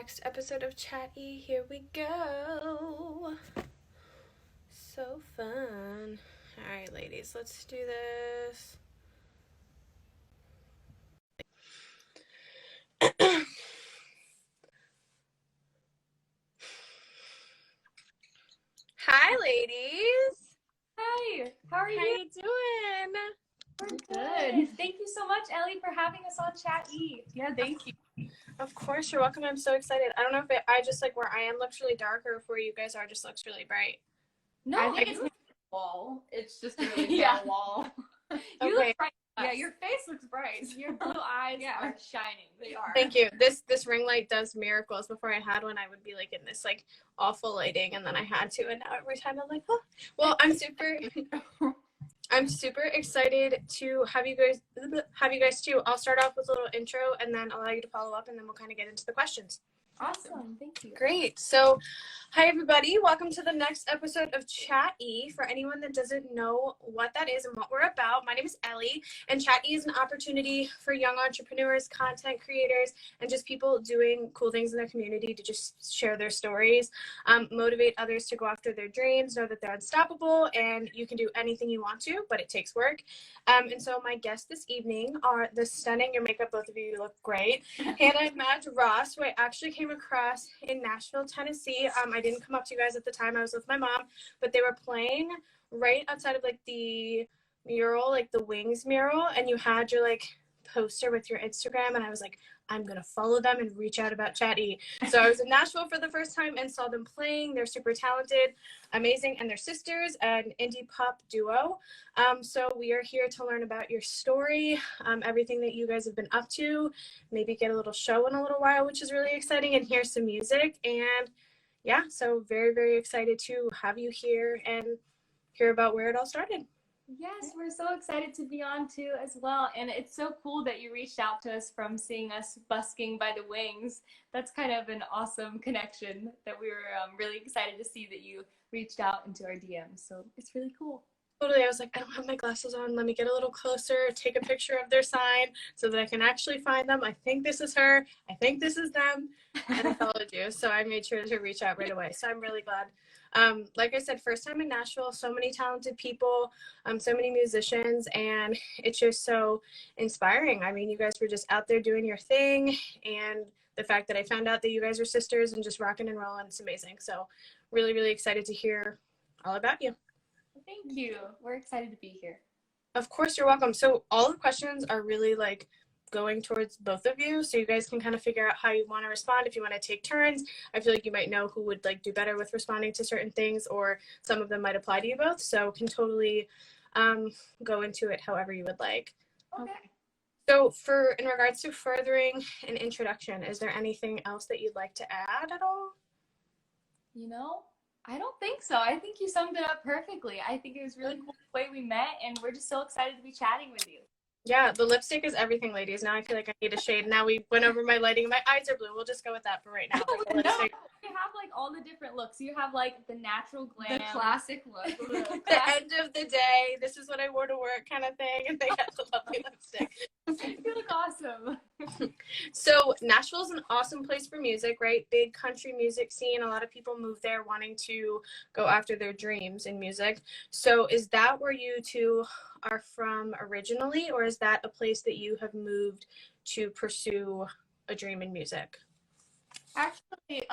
next episode of Chatty. Here we go. So fun. Alright, ladies, let's do this. Hi, ladies. Hi, how are How you doing? We're good. Thank you so much, Ellie, for having us on Chat E. Yeah, thank you. Of course, you're welcome. I'm so excited. I don't know if I just like where I am looks really dark or if where you guys are just looks really bright. No, I think it's the wall. It's just a really pale wall. You look bright. Yeah, your face looks bright. Your blue eyes are shining. They are. Thank you. This ring light does miracles. Before I had one, I would be like in this like awful lighting, and then I had to, and now every time I'm like, oh. Well, I'm super excited to have you guys too. I'll start off with a little intro and then allow you to follow up, and then we'll kind of get into the questions. Awesome. Thank you. Great. So, hi everybody. Welcome to the next episode of Chat E. For anyone that doesn't know what that is and what we're about, my name is Ellie, and Chat E is an opportunity for young entrepreneurs, content creators, and just people doing cool things in their community to just share their stories, motivate others to go after their dreams, know that they're unstoppable, and you can do anything you want to, but it takes work. And so my guests this evening are the stunning, your makeup, both of you look great, Hanna Madge, who I actually came across in Nashville, Tennessee. I didn't come up to you guys at the time. I was with my mom, but they were playing right outside of like the mural, like the Wings mural, and you had your like poster with your Instagram, and I was like, I'm gonna follow them and reach out about Chatty. So I was in Nashville for the first time and saw them playing. They're super talented, amazing, and they're sisters, an indie pop duo. So we are here to learn about your story, everything that you guys have been up to, maybe get a little show in a little while, which is really exciting, and hear some music. And yeah, so very, very excited to have you here and hear about where it all started. Yes, we're so excited to be on too as well. And it's so cool that you reached out to us from seeing us busking by the Wings. That's kind of an awesome connection that we were really excited to see that you reached out into our DMs. So it's really cool. Totally. I was like, I don't have my glasses on. Let me get a little closer, take a picture of their sign so that I can actually find them. I think this is her. I think this is them. And I followed you. So I made sure to reach out right away. So I'm really glad. Like I said, first time in Nashville, so many talented people, so many musicians, and it's just so inspiring. I mean, you guys were just out there doing your thing, and the fact that I found out that you guys are sisters and just rocking and rolling, it's amazing. So really, really excited to hear all about you. Thank you. We're excited to be here. Of course, you're welcome. So all the questions are really like going towards both of you, so you guys can kind of figure out how you want to respond. If you want to take turns, I feel like you might know who would like do better with responding to certain things, or some of them might apply to you both, so can totally go into it however you would like. Okay. So in regards to furthering an introduction, is there anything else that you'd like to add at all? You know, I don't think so. I think you summed it up perfectly. I think it was really cool the way we met, and we're just so excited to be chatting with you. Yeah, the lipstick is everything, ladies. Now I feel like I need a shade. Now we went over my lighting. My eyes are blue. We'll just go with that for right now. No, you have like all the different looks. You have like the natural glam, the classic look. The end of the day, this is what I wore to work kind of thing, and they got the lovely lipstick. You look awesome. So Nashville's an awesome place for music, right? Big country music scene. A lot of people move there wanting to go after their dreams in music. So is that where you two are from originally, or is that a place that you have moved to pursue a dream in music? Actually,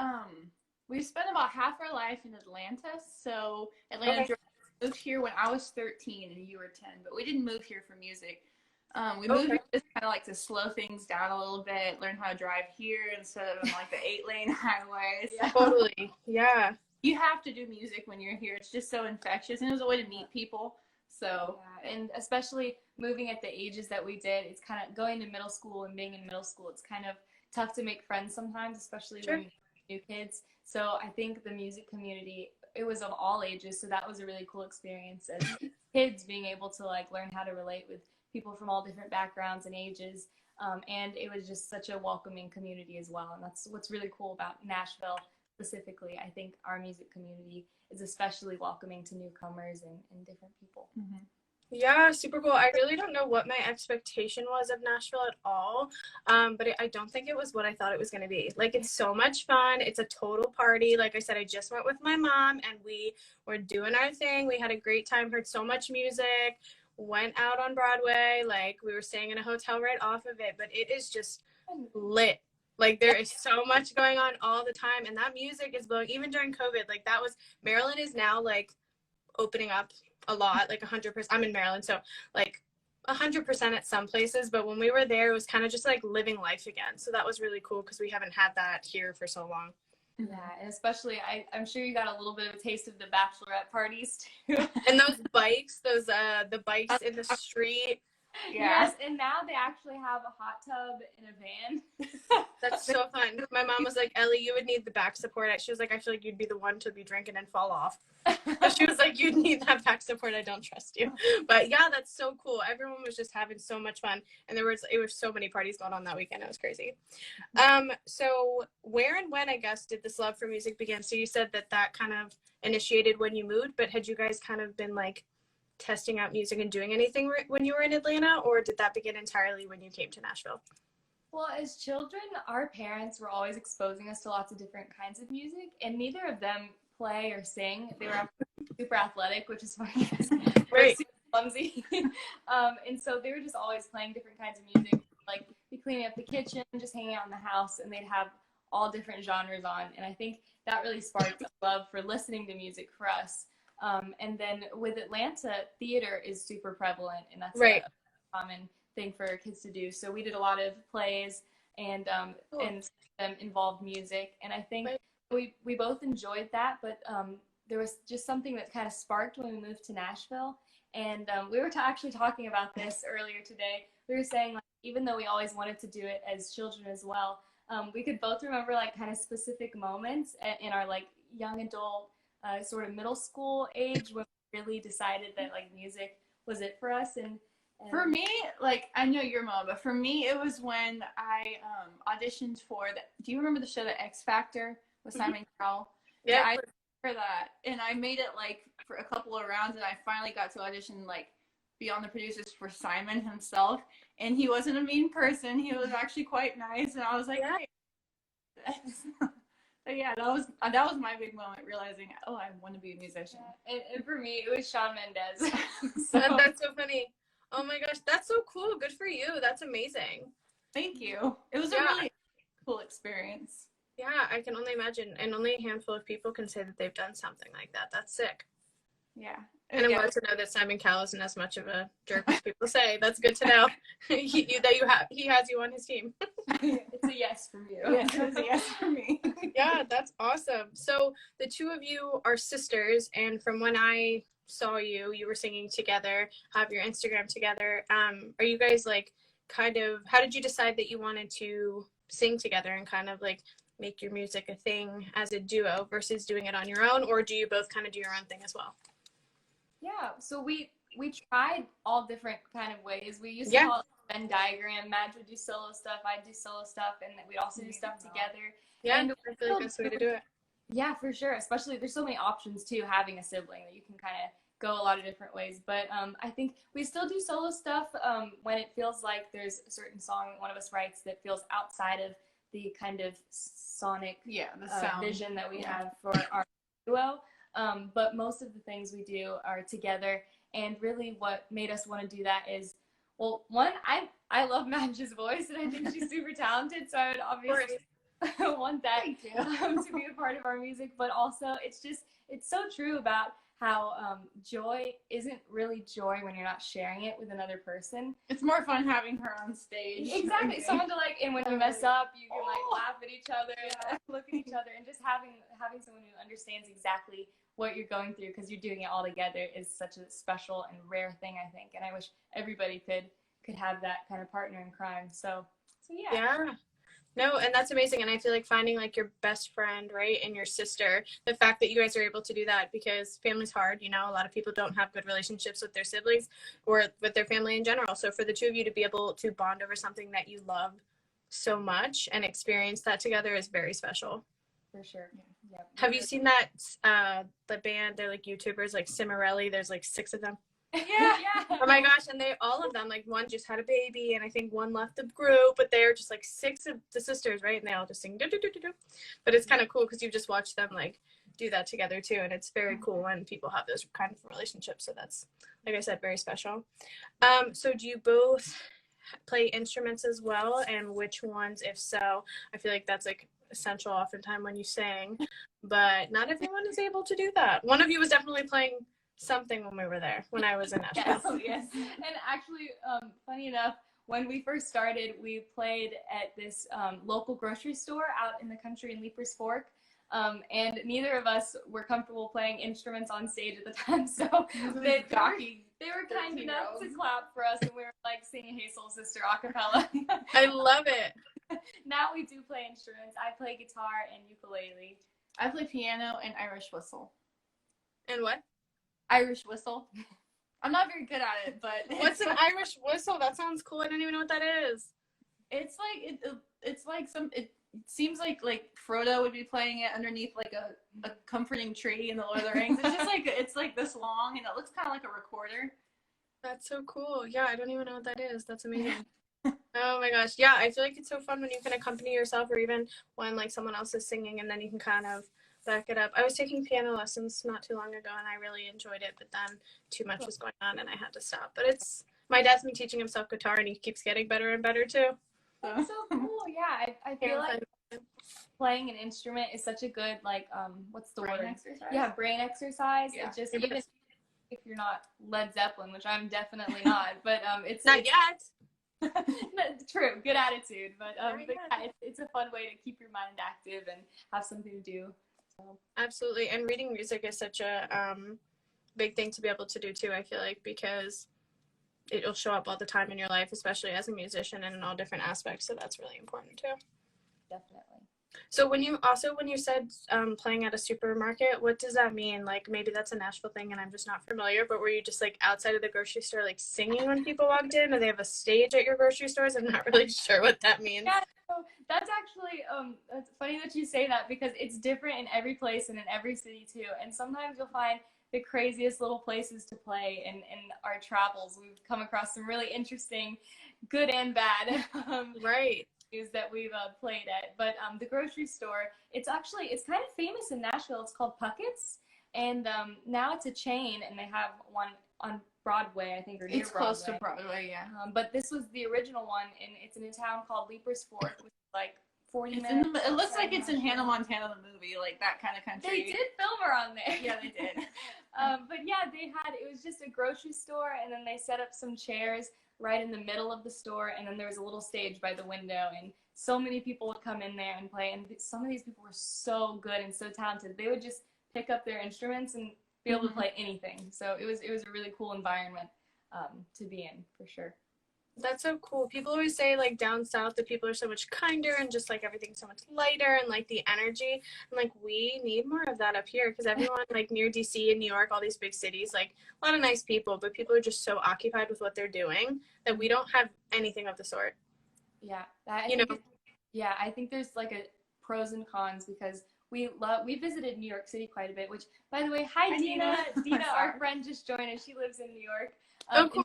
we spent about half our life in Atlanta. So Atlanta moved here when I was 13 and you were 10, but we didn't move here for music. We moved here just kind of like to slow things down a little bit, learn how to drive here instead of on like the 8-lane highways. Yeah. Totally, yeah. You have to do music when you're here. It's just so infectious, and it was a way to meet people. So, and especially moving at the ages that we did, it's kind of going to middle school and being in middle school, it's kind of tough to make friends sometimes, especially when you're new kids. So I think the music community, it was of all ages, so that was a really cool experience as kids, being able to like learn how to relate with people from all different backgrounds and ages. And it was just such a welcoming community as well. And that's what's really cool about Nashville specifically. I think our music community is especially welcoming to newcomers and different people. Mm-hmm. Yeah, super cool. I really don't know what my expectation was of Nashville at all, but I don't think it was what I thought it was going to be. Like, it's so much fun. It's a total party. Like I said, I just went with my mom, and we were doing our thing. We had a great time, heard so much music, went out on Broadway. Like, we were staying in a hotel right off of it, but it is just lit. Like, there is so much going on all the time, and that music is blowing, even during COVID. Like, that was, Maryland is now, like, opening up a lot, like 100%. I'm in Maryland, so like 100% at some places, but when we were there, it was kind of just like living life again. So that was really cool because we haven't had that here for so long. Yeah, and especially I'm sure you got a little bit of a taste of the bachelorette parties too. And those bikes, the bikes in the street. Yeah. Yes, and now they actually have a hot tub in a van. That's so fun. My mom was like, Ellie, you would need the back support. She was like, I feel like you'd be the one to be drinking and fall off. But she was like, you'd need that back support. I don't trust you. But yeah, that's so cool. Everyone was just having so much fun. And it was so many parties going on that weekend. It was crazy. So where and when, I guess, did this love for music begin? So you said that kind of initiated when you moved, but had you guys kind of been like testing out music and doing anything when you were in Atlanta, or did that begin entirely when you came to Nashville? Well, as children, our parents were always exposing us to lots of different kinds of music, and neither of them play or sing. They were super athletic, which is funny because we're super clumsy. And so they were just always playing different kinds of music, like be cleaning up the kitchen, just hanging out in the house, and they'd have all different genres on. And I think that really sparked a love for listening to music for us. And then with Atlanta, theater is super prevalent, and that's a common thing for kids to do. So we did a lot of plays, and involved music, and I think we both enjoyed that. But there was just something that kind of sparked when we moved to Nashville, and we were actually talking about this earlier today. We were saying, like, even though we always wanted to do it as children as well, we could both remember like kind of specific moments in our like young adult sort of middle school age when we really decided that like music was it for us. And for me, like, I know your mom, but for me, it was when I auditioned for do you remember the show, The X Factor with Simon Cowell? Yeah, I for that, and I made it like for a couple of rounds, and I finally got to audition, like, be on the producers for Simon himself, and he wasn't a mean person. He was actually quite nice, and I was like, hey. So yeah, that was my big moment, realizing, oh, I want to be a musician. Yeah. And for me, it was Shawn Mendes. That's so funny. Oh my gosh, that's so cool. Good for you. That's amazing. Thank you. It was a really cool experience. Yeah, I can only imagine. And only a handful of people can say that they've done something like that. That's sick. Yeah. And I'm glad to know that Simon Cowell isn't as much of a jerk as people say. That's good to know. He has you on his team. It's a yes from you. Yes, it's a yes for me. Yeah, that's awesome. So the two of you are sisters, and from when I saw you were singing together, have your Instagram together. Are you guys like kind of, how did you decide that you wanted to sing together and kind of like make your music a thing as a duo versus doing it on your own, or do you both kind of do your own thing as well? Yeah, so we tried all different kind of ways. We used to call it Venn diagram. Madge would do solo stuff, I'd do solo stuff, and we'd also do stuff together. Yeah, and I feel like that's the way to do it. Yeah, for sure. Especially there's so many options too, having a sibling, that you can kind of go a lot of different ways. But I think we still do solo stuff when it feels like there's a certain song that one of us writes that feels outside of the kind of sonic vision that we have for our duo. But most of the things we do are together, and really what made us want to do that is, well, one, I love Madge's voice, and I think she's super talented, so I would obviously want that to be a part of our music. But also it's so true about how joy isn't really joy when you're not sharing it with another person. It's more fun having her on stage. Exactly. Someone to like, and when you mess up, you can like laugh at each other and look at each other, and just having someone who understands exactly what you're going through because you're doing it all together is such a special and rare thing, I think. And I wish everybody could have that kind of partner in crime. So yeah. Yeah. No, and that's amazing. And I feel like finding like your best friend, right, and your sister, the fact that you guys are able to do that, because family's hard, you know, a lot of people don't have good relationships with their siblings or with their family in general. So for the two of you to be able to bond over something that you love so much and experience that together is very special. For sure. Yep. Have you seen that the band, they're like YouTubers, like Cimarelli, there's like 6 of them? Yeah. Yeah. Oh my gosh, and they all of them, like one just had a baby, and I think one left the group, but they're just like 6 of the sisters, right? And they all just sing do do do do do. But it's kind of cool because you just watch them like do that together too, and it's very cool when people have those kind of relationships. So that's, like I said, very special. So do you both play instruments as well, and which ones, if so? I feel like that's like essential oftentimes when you sing, but not everyone is able to do that. One of you was definitely playing something when we were there, when I was in Nashville. Yes. And actually, funny enough, when we first started, we played at this local grocery store out in the country in Leapers Fork. And neither of us were comfortable playing instruments on stage at the time, so they were kind enough to clap for us, and we were like singing "Hey Soul Sister" a cappella. I love it. Now we do play instruments. I play guitar and ukulele. I play piano and Irish whistle. And what? Irish whistle. I'm not very good at it, but What's an Irish whistle? That sounds cool. I don't even know what that is. It's like it's like it seems like Frodo would be playing it underneath like a comforting tree in the Lord of the Rings. It's just like it's like this long, and it looks kind of like a recorder. That's so cool. Yeah, I don't even know what that is. That's amazing. Oh my gosh. Yeah, I feel like it's so fun when you can accompany yourself, or even when like someone else is singing and then you can kind of back it up. I was taking piano lessons not too long ago and I really enjoyed it, but then too much was going on and I had to stop. But my dad's been teaching himself guitar and he keeps getting better and better too. That's so cool. Yeah, I feel like playing an instrument is such a good, like, what's the word? Exercise? Yeah, brain exercise. Yeah. It just, even if you're not Led Zeppelin, which I'm definitely not, but it's not yet. True, good attitude, but yeah, it's a fun way to keep your mind active and have something to do. So. Absolutely, and reading music is such a big thing to be able to do too, I feel like, because it'll show up all the time in your life, especially as a musician and in all different aspects, so that's really important too. Definitely. So when you said playing at a supermarket, what does that mean? Like maybe that's a Nashville thing and I'm just not familiar, but were you just like outside of the grocery store like singing when people walked in? Or they have a stage at your grocery stores? I'm not really sure what that means. Yeah, so that's actually it's funny that you say that because it's different in every place and in every city too. And sometimes you'll find the craziest little places to play in our travels. We've come across some really interesting, good and bad right. that we've played at, but the grocery store, it's kind of famous in Nashville. It's called Puckett's, and now it's a chain, and they have one on Broadway, I think, or near it's Broadway. close to Broadway, yeah. But this was the original one, and it's in a town called Leapers Fork, which is like 40 minutes. It looks like it's in Hannah Montana, the movie, like that kind of country. They did film her on there. Yeah, they did. But yeah, it was just a grocery store, and then they set up some chairs right in the middle of the store, and then there was a little stage by the window, and so many people would come in there and play, and some of these people were so good and so talented. They would just pick up their instruments and be able to play anything. So it was a really cool environment to be in, for sure. That's so cool. People always say like down south the people are so much kinder and just like everything's so much lighter and like the energy, and like we need more of that up here because everyone like near DC and New York, all these big cities, like a lot of nice people, but people are just so occupied with what they're doing that we don't have anything of the sort. Yeah, I think there's like a pros and cons because we visited New York City quite a bit, which, by the way, hi Dina. Dina, our friend, just joined us. She lives in New York. Oh, cool.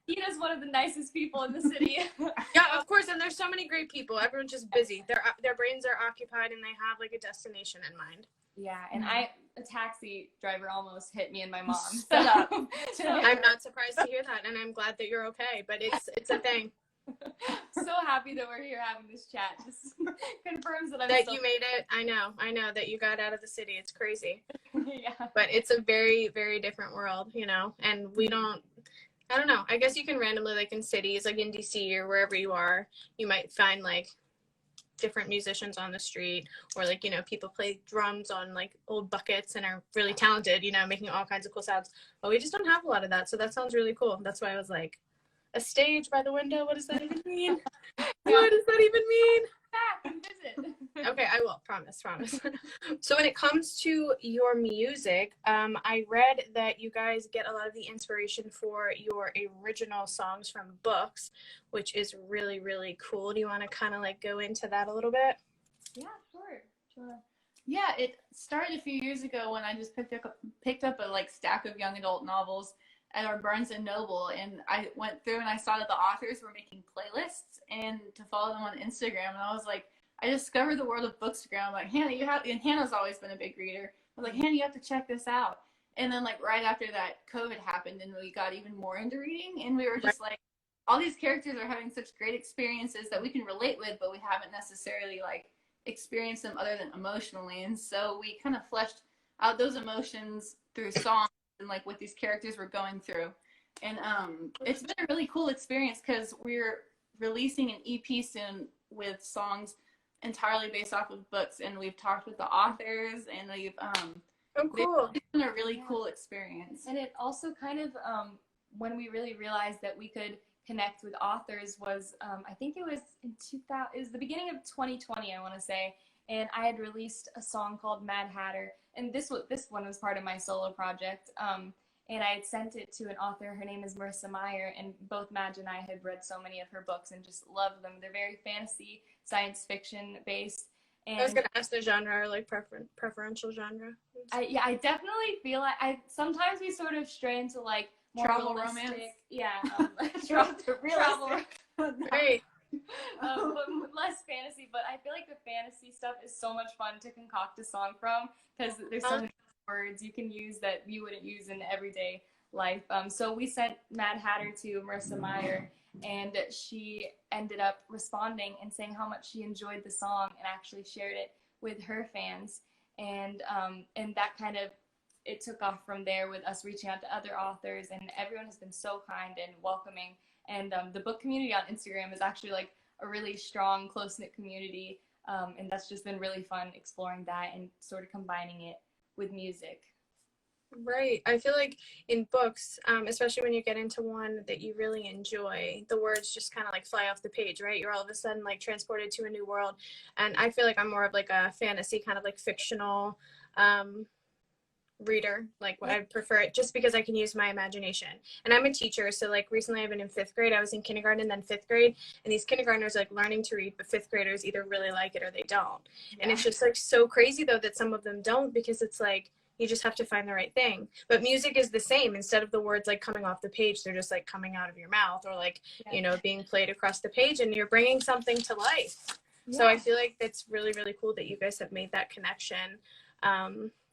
Dina's one of the nicest people in the city. Yeah, of course, and there's so many great people. Everyone's just busy. Their brains are occupied and they have like a destination in mind. Yeah, and a taxi driver almost hit me and my mom. Stop. I'm not surprised to hear that, and I'm glad that you're okay, but it's a thing. So happy that we're here having this chat. Just confirms that you made it. I know that you got out of the city. It's crazy. Yeah. But it's a very, very different world, and I don't know. I guess you can randomly, like in cities, like in DC or wherever you are, you might find like different musicians on the street, or like, people play drums on like old buckets and are really talented, making all kinds of cool sounds. But we just don't have a lot of that. So that sounds really cool. That's why I was like, a stage by the window, what does that even mean? What does that even mean? Back and visit. Okay, I will. Promise. So when it comes to your music, I read that you guys get a lot of the inspiration for your original songs from books, which is really, really cool. Do you want to kind of like go into that a little bit? Yeah, sure. Yeah, it started a few years ago when I just picked up a like stack of young adult novels. at our Barnes and Noble, and I went through and I saw that the authors were making playlists and to follow them on Instagram, and I was like, I discovered the world of Bookstagram. I'm like, Hannah, you have, and Hannah's always been a big reader. I was like, Hannah, you have to check this out. And then like right after that, COVID happened, and we got even more into reading, and we were just like, all these characters are having such great experiences that we can relate with, but we haven't necessarily like experienced them other than emotionally. And so we kind of fleshed out those emotions through songs and like what these characters were going through. And it's been a really cool experience because we're releasing an EP soon with songs entirely based off of books, and we've talked with the authors, and we've oh, cool. it's been a really cool experience. And it also kind of when we really realized that we could connect with authors was I think it was in 2000, it was the beginning of 2020, I want to say, and I had released a song called Mad Hatter, and this one was part of my solo project, and I had sent it to an author. Her name is Marissa Meyer, and both Madge and I had read so many of her books and just loved them. They're very fantasy, science fiction based. And I was gonna ask the genre, or like preferential genre. I definitely feel like sometimes we sort of stray into like more travel realistic, romance. Yeah, travel. Right. But less fantasy. But I feel like the fantasy stuff is so much fun to concoct a song from because there's so many words you can use that you wouldn't use in everyday life. So we sent Mad Hatter to Marissa Meyer, and she ended up responding and saying how much she enjoyed the song and actually shared it with her fans. And that kind of, it took off from there with us reaching out to other authors, and everyone has been so kind and welcoming. And the book community on Instagram is actually like a really strong, close-knit community. And that's just been really fun exploring that and sort of combining it with music. Right. I feel like in books, especially when you get into one that you really enjoy, the words just kind of like fly off the page, right? You're all of a sudden like transported to a new world. And I feel like I'm more of like a fantasy kind of like fictional reader. Like I prefer it just because I can use my imagination. And I'm a teacher, so like recently I've been in 5th grade. I was in kindergarten and then 5th grade, and these kindergartners are like learning to read, but 5th graders either really like it or they don't. Yeah. And it's just like so crazy though that some of them don't, because it's like you just have to find the right thing. But music is the same. Instead of the words like coming off the page, they're just like coming out of your mouth, or like, you know, being played across the page, and you're bringing something to life. Yeah. So I feel like that's really, really cool that you guys have made that connection.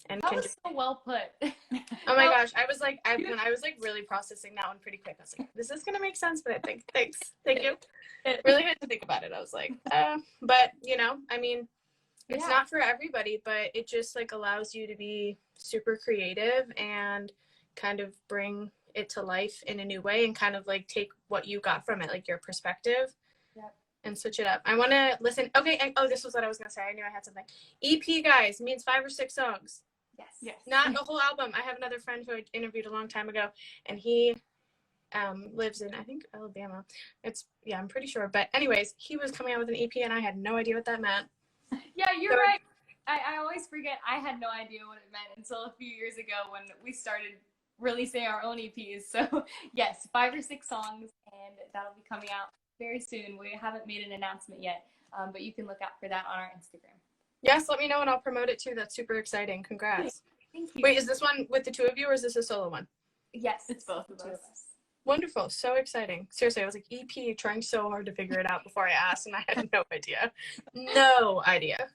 And that was so well put. Oh my gosh, I was like, when I was like really processing that one pretty quick, I was like, this is gonna make sense, but I think, thank you. Really had to think about it. I was like, but you know, I mean, it's not for everybody, but it just like allows you to be super creative and kind of bring it to life in a new way, and kind of like take what you got from it, like your perspective, and switch it up. I want to listen. Okay. This was what I was going to say. I knew I had something. EP, guys, means 5 or 6 songs. Yes. Not a whole album. I have another friend who I interviewed a long time ago, and he lives in, I think, Alabama. I'm pretty sure. But anyways, he was coming out with an EP, and I had no idea what that meant. Yeah, you're right. I always forget. I had no idea what it meant until a few years ago when we started releasing our own EPs. So yes, 5 or 6 songs, and that'll be coming out very soon. We haven't made an announcement yet, but you can look out for that on our Instagram. Yes, let me know and I'll promote it too. That's super exciting. Congrats. Thank you. Wait, is this one with the 2 of you, or is this a solo one? Yes, it's both of us. Wonderful. So exciting. Seriously, I was like, EP, trying so hard to figure it out before I asked, and I had no idea. No idea.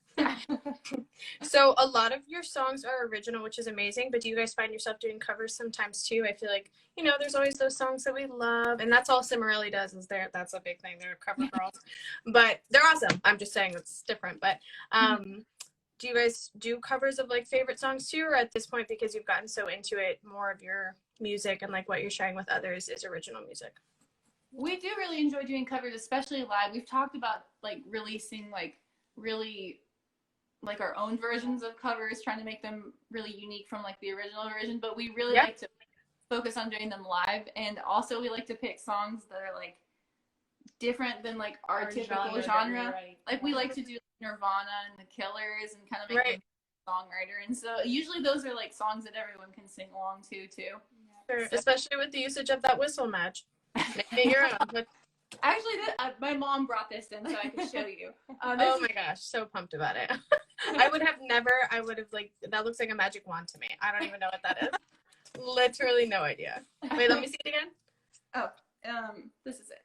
So a lot of your songs are original, which is amazing, but do you guys find yourself doing covers sometimes too? I feel like, you know, there's always those songs that we love, and that's all Cimarelli does, is that's a big thing. They're cover girls, but they're awesome. I'm just saying it's different. But do you guys do covers of like favorite songs too, or at this point, because you've gotten so into it, more of your music and like what you're sharing with others is original music? We do really enjoy doing covers, especially live. We've talked about like releasing like really like our own versions of covers, trying to make them really unique from like the original version, but we really like to focus on doing them live. And also we like to pick songs that are like different than like our typical genre. Like we like to do Nirvana and the Killers and kind of make them a songwriter. And so usually those are like songs that everyone can sing along to too. Sure. So, especially with the usage of that whistle, Madge. Make it your own. Actually, my mom brought this in so I could show you. Oh my gosh, so pumped about it. I would have like, that looks like a magic wand to me. I don't even know what that is. Literally no idea. Wait, let me see it again. Oh, this is it.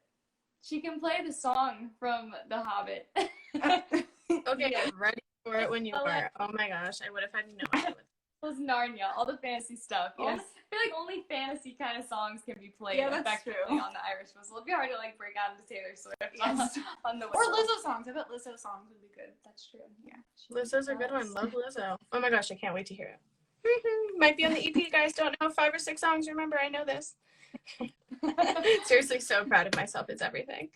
She can play the song from The Hobbit. Okay, Yeah. ready for it when you are. Oh my gosh, I would have had no idea. It was Narnia, all the fantasy stuff. Yes. I feel like only fantasy kind of songs can be played Yeah, that's effectively true. on the Irish whistle. It'd be hard to like break out into Taylor Swift Yes. on the Or whistle. Lizzo songs. I bet Lizzo songs would be good. That's true. Yeah. Lizzo's a good one. Love Lizzo. Oh my gosh, I can't wait to hear it. Might be on the EP, guys. Don't know 5 or 6 songs. Remember, I know this. Seriously, so proud of myself. It's everything.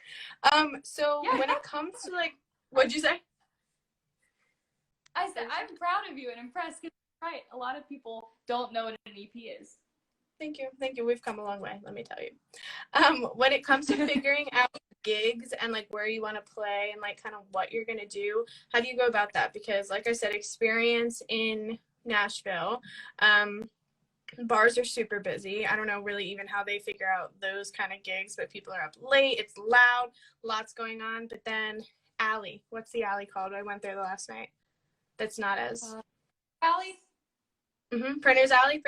So when it comes to like, what'd you say? I said I'm proud of you and impressed. Cause right, a lot of people don't know what an EP is. Thank you. We've come a long way, let me tell you. When it comes to figuring out gigs and like where you want to play and like kind of what you're gonna do, how do you go about that? Because like I said, experience in Nashville, bars are super busy. I don't know really even how they figure out those kind of gigs, but people are up late, it's loud, lots going on. But then alley, what's the alley called? I went there the last night. That's not as Allie? Printer's Alley,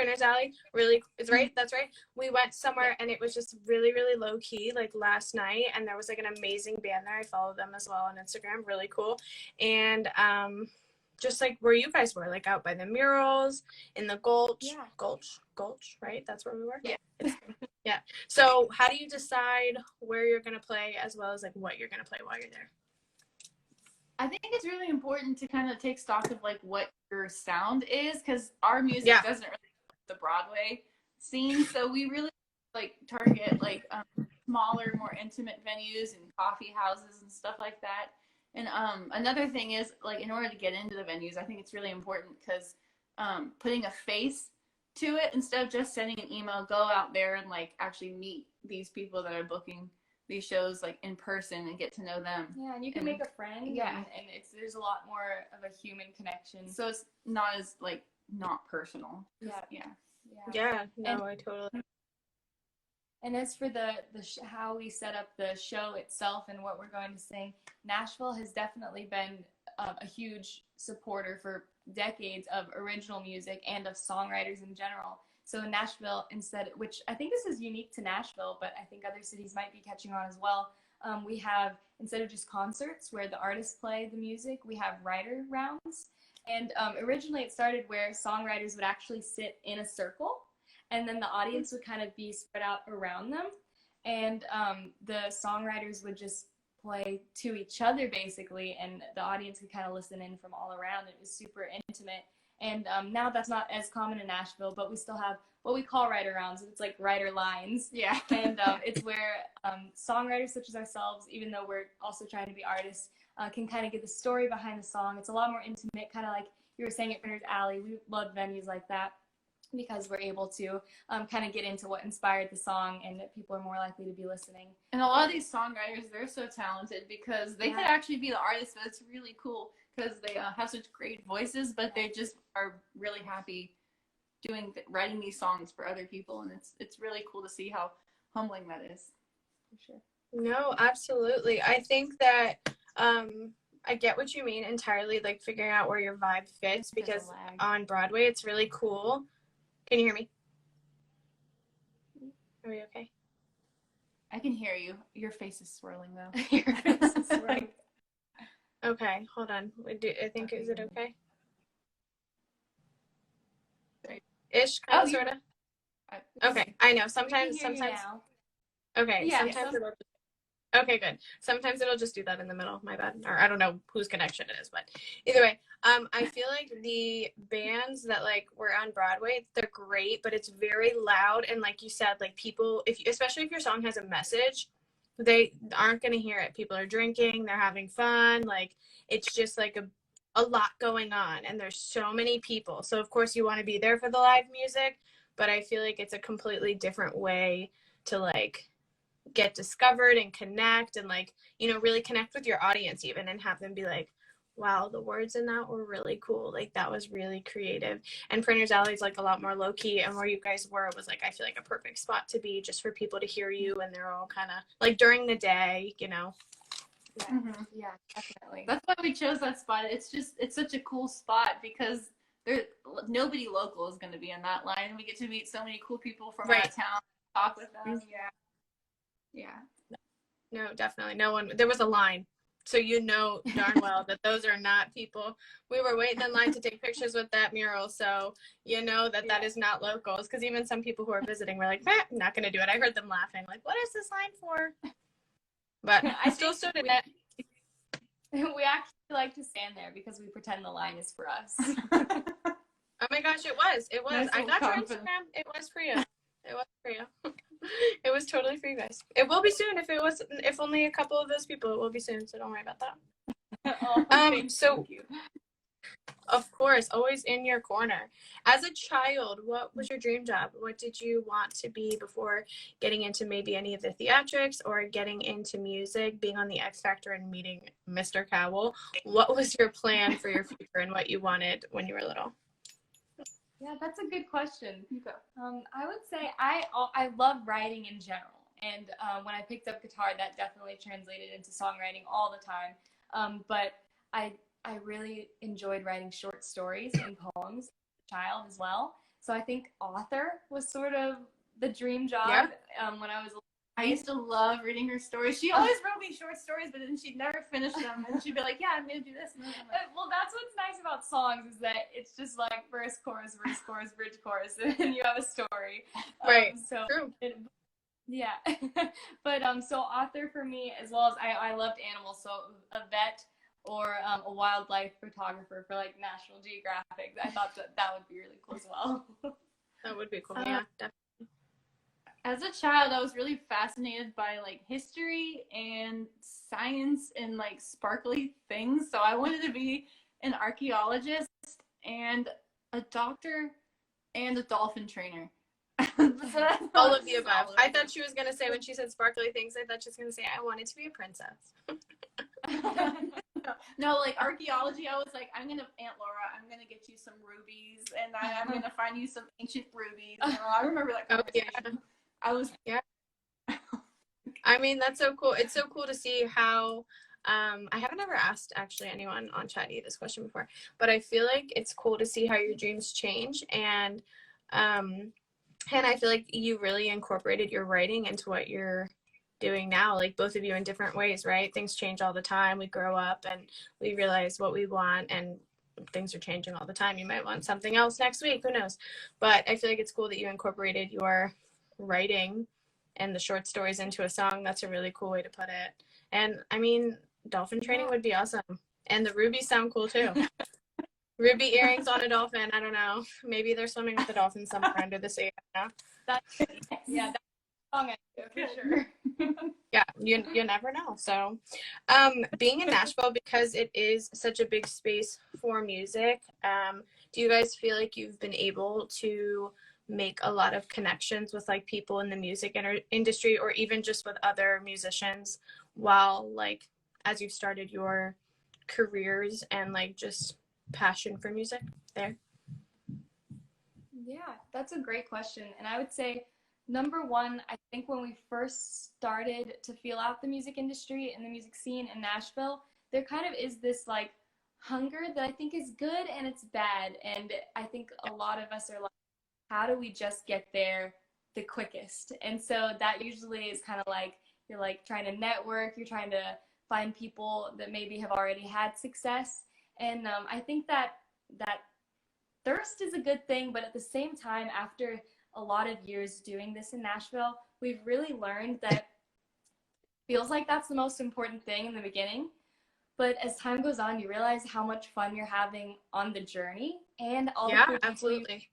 really, it's right, that's right. We went somewhere and it was just really, really low key, like last night, and there was like an amazing band there. I follow them as well on Instagram, really cool. And just like where you guys were, like out by the murals in the Gulch, right? That's where we were. Yeah. So how do you decide where you're gonna play as well as like what you're gonna play while you're there? I think it's really important to kind of take stock of like what your sound is, because our music doesn't really the Broadway scene, so we really like target like smaller, more intimate venues and coffee houses and stuff like that. And another thing is like in order to get into the venues, I think it's really important because putting a face to it instead of just sending an email, go out there and like actually meet these people that are booking these shows like in person and get to know them. Yeah, and you can make a friend. Yeah, and there's a lot more of a human connection. So it's not as like not personal. Yeah. No, I totally. And as for how we set up the show itself and what we're going to sing, Nashville has definitely been a huge supporter for decades of original music and of songwriters in general. So in Nashville, which I think this is unique to Nashville, but I think other cities might be catching on as well, we have, instead of just concerts where the artists play the music, we have writer rounds. And originally it started where songwriters would actually sit in a circle, and then the audience would kind of be spread out around them. And the songwriters would just play to each other, basically, and the audience could kind of listen in from all around. It was super intimate. And now that's not as common in Nashville, but we still have what we call writer rounds. It's like writer lines. Yeah. And it's where songwriters such as ourselves, even though we're also trying to be artists, can kind of get the story behind the song. It's a lot more intimate, kind of like you were saying at Printer's Alley. We love venues like that because we're able to kind of get into what inspired the song, and that people are more likely to be listening. And a lot of these songwriters, they're so talented because they could actually be the artists, but it's really cool because they have such great voices, but they just are really happy writing these songs for other people, and it's really cool to see how humbling that is. For sure. No, absolutely. I think that I get what you mean entirely, like figuring out where your vibe fits, because on Broadway it's really cool. Can you hear me? Are we okay? I can hear you. Your face is swirling though. Your face is swirling. Okay, hold on. I think, is it okay? Ish, kind of, sort of. Okay, I know. Sometimes. Okay, yeah, sometimes it'll. Okay, good. Sometimes it'll just do that in the middle. My bad. Or I don't know whose connection it is, but either way, I feel like the bands that like were on Broadway, they're great, but it's very loud, and like you said, like people, especially if your song has a message, they aren't gonna hear it. People are drinking, they're having fun, like it's just like a lot going on, and there's so many people. So of course you want to be there for the live music, but I feel like it's a completely different way to like get discovered and connect, and like, you know, really connect with your audience even, and have them be like, wow, the words in that were really cool, like that was really creative. And Printer's Alley is like a lot more low-key, and where you guys were was like, I feel like a perfect spot to be, just for people to hear you, and they're all kind of like during the day, you know. Yeah, definitely. That's why we chose that spot. It's such a cool spot because nobody local is going to be in that line. We get to meet so many cool people from out of town. talk with them. Yeah. No, definitely. No one, there was a line. So you know darn well that those are not people. We were waiting in line to take pictures with that mural. So you know that that is not locals. Because even some people who are visiting were like, I'm not going to do it. I heard them laughing. Like, what is this line for? But I still stood in it. We actually like to stand there because we pretend the line is for us. Oh my gosh, it was. It was. Nice I got your confidence. Instagram. It was for you. It was for you. It was totally for you guys. It will be soon. If only a couple of those people, it will be soon. So don't worry about that. Thank you. Of course, always in your corner. As a child, what was your dream job? What did you want to be before getting into maybe any of the theatrics or getting into music, being on the X Factor and meeting Mr. Cowell? What was your plan for your future and what you wanted when you were little? Yeah, that's a good question. I would say I love writing in general, and when I picked up guitar, that definitely translated into songwriting all the time. But I really enjoyed writing short stories and poems as a child as well. So I think author was sort of the dream job when I was. I used to love reading her stories. She always wrote me short stories, but then she'd never finish them. And she'd be like, yeah, I'm going to do this. And then I'm like, well, that's what's nice about songs is that it's just like verse, chorus, bridge, chorus, and then you have a story. Right. So true. Yeah. But so author for me, as well as I loved animals. So a vet or a wildlife photographer for like National Geographic. I thought that would be really cool as well. That would be cool. Yeah, definitely. As a child, I was really fascinated by like history and science and like sparkly things. So I wanted to be an archaeologist and a doctor and a dolphin trainer. All of the above. I thought she was going to say, when she said sparkly things, I thought she was going to say, I wanted to be a princess. No, like archaeology, I was like, Aunt Laura, I'm gonna get you some rubies, and I'm gonna find you some ancient rubies. I remember that conversation. Yeah. I was I mean, that's so cool. It's so cool to see how I haven't ever asked actually anyone on Chat E this question before, but I feel like it's cool to see how your dreams change. And I feel like you really incorporated your writing into what you're doing now, like both of you in different ways, right? Things change all the time. We grow up and we realize what we want, and things are changing all the time. You might want something else next week, who knows? But I feel like it's cool that you incorporated your writing and the short stories into a song. That's a really cool way to put it. And I mean, dolphin training would be awesome. And the rubies sound cool too. Ruby earrings on a dolphin. I don't know. Maybe they're swimming with the dolphin somewhere under the sea. That's a song idea for sure. Yeah, you never know. So being in Nashville, because it is such a big space for music, do you guys feel like you've been able to make a lot of connections with like people in the music industry, or even just with other musicians while like as you've started your careers and like just passion for music there? Yeah, that's a great question. And I would say, number one, I think when we first started to feel out the music industry and the music scene in Nashville, there kind of is this like hunger that I think is good and it's bad. And I think a lot of us are like, how do we just get there the quickest? And so that usually is kind of like, you're like trying to network, you're trying to find people that maybe have already had success. And I think that thirst is a good thing, but at the same time, after a lot of years doing this in Nashville, we've really learned that it feels like that's the most important thing in the beginning. But as time goes on, you realize how much fun you're having on the journey, and all the cool people absolutely.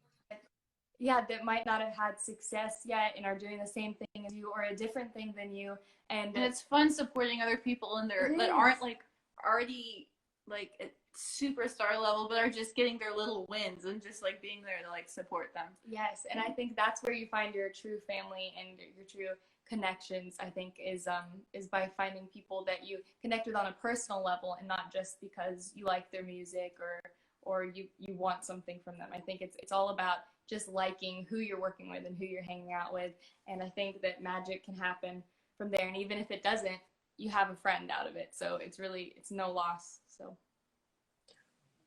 That might not have had success yet and are doing the same thing as you or a different thing than you. And it's fun supporting other people in there that aren't like already like at superstar level, but are just getting their little wins and just like being there to like support them. Yes, and I think that's where you find your true family and your true connections. I think is by finding people that you connect with on a personal level, and not just because you like their music or you want something from them. I think it's all about just liking who you're working with and who you're hanging out with. And I think that magic can happen from there. And even if it doesn't, you have a friend out of it. So it's no loss. So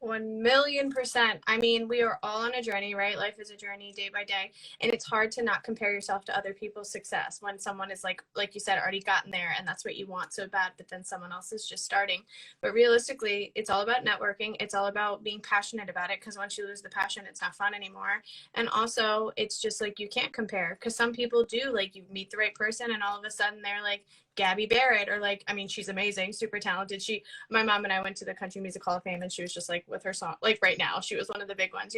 1,000,000%. I mean, we are all on a journey, right? Life is a journey day by day. And it's hard to not compare yourself to other people's success when someone is like you said, already gotten there and that's what you want so bad, but then someone else is just starting. But realistically, it's all about networking. It's all about being passionate about it, because once you lose the passion, it's not fun anymore. And also, it's just like you can't compare, because some people do, like, you meet the right person and all of a sudden they're like Gabby Barrett, or like, I mean, she's amazing, super talented. My mom and I went to the Country Music Hall of Fame, and she was just like, with her song, like right now, she was one of the big ones,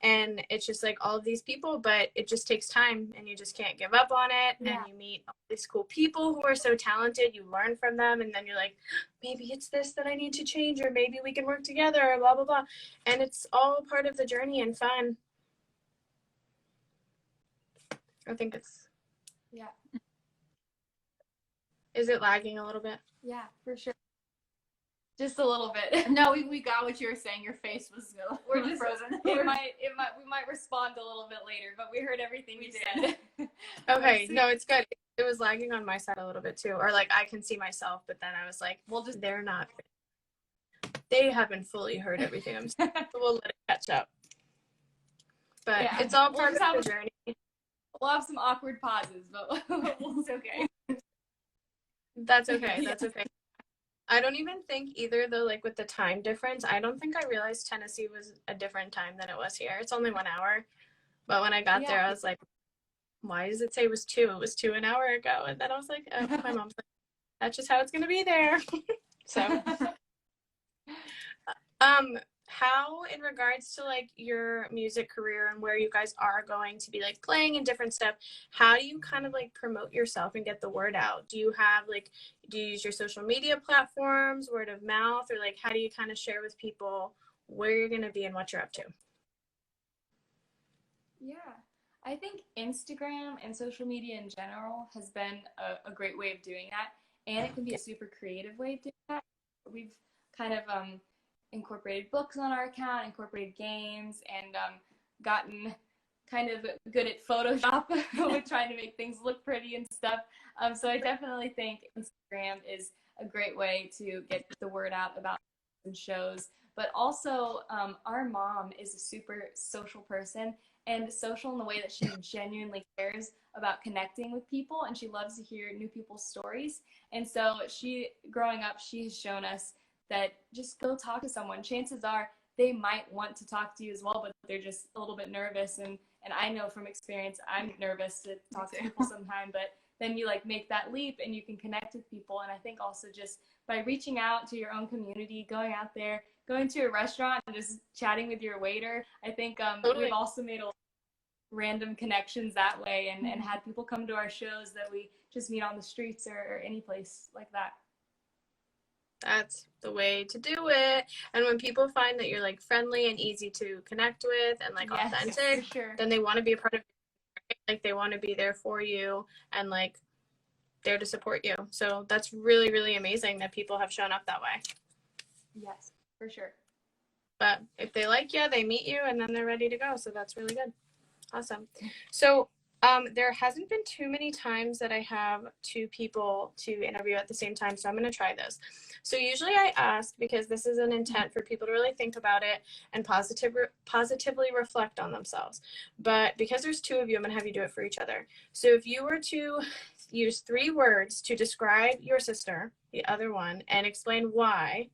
and it's just like all of these people, but it just takes time and you just can't give up on it. And you meet all these cool people who are so talented, you learn from them, and then you're like, maybe it's this that I need to change, or maybe we can work together, or blah, blah, blah. And it's all part of the journey and fun. I think it's, is it lagging a little bit? Yeah, for sure. Just a little bit. No, we got what you were saying. Your face was We're just frozen. we might respond a little bit later, but we heard everything you said. Okay, no, it's good. It was lagging on my side a little bit too, or like I can see myself, but then I was like, they haven't fully heard everything I'm saying, so we'll let it catch up. But it's all part of the journey. We'll have some awkward pauses, but it's okay. That's okay. That's okay. I don't even think either, though, like with the time difference, I don't think I realized Tennessee was a different time than it was here. It's only 1 hour. But when I got there, I was like, why does it say it was 2? It was 2 an hour ago. And then I was like, oh, my mom's like, that's just how it's going to be there. So, how, in regards to like your music career and where you guys are going to be like playing and different stuff, how do you kind of like promote yourself and get the word out? Do you use your social media platforms, word of mouth, or like how do you kind of share with people where you're going to be and what you're up to? Yeah, I think Instagram and social media in general has been a great way of doing that, and it can be a super creative way of doing that. We've kind of incorporated books on our account, incorporated games, and gotten kind of good at Photoshop with trying to make things look pretty and stuff. So I definitely think Instagram is a great way to get the word out about shows. But also, our mom is a super social person, and social in the way that she genuinely cares about connecting with people, and she loves to hear new people's stories. And so growing up, she has shown us that just go talk to someone. Chances are they might want to talk to you as well, but they're just a little bit nervous. And I know from experience, I'm nervous to talk to people sometimes, but then you like make that leap and you can connect with people. And I think also just by reaching out to your own community, going out there, going to a restaurant and just chatting with your waiter, I think we've also made a random connections that way, and had people come to our shows that we just meet on the streets or any place like that. That's the way to do it. And when people find that you're like friendly and easy to connect with and like authentic, then they want to be a part of it. Like they want to be there for you and like there to support you. So that's really, really amazing that people have shown up that way. Yes, for sure. But if they like you, they meet you, and then they're ready to go. So that's really good. Awesome. So there hasn't been too many times that I have 2 people to interview at the same time, so I'm going to try this. So usually I ask, because this is an intent for people to really think about it and positively reflect on themselves. But because there's 2 of you, I'm going to have you do it for each other. So if you were to use 3 words to describe your sister, the other one, and explain why,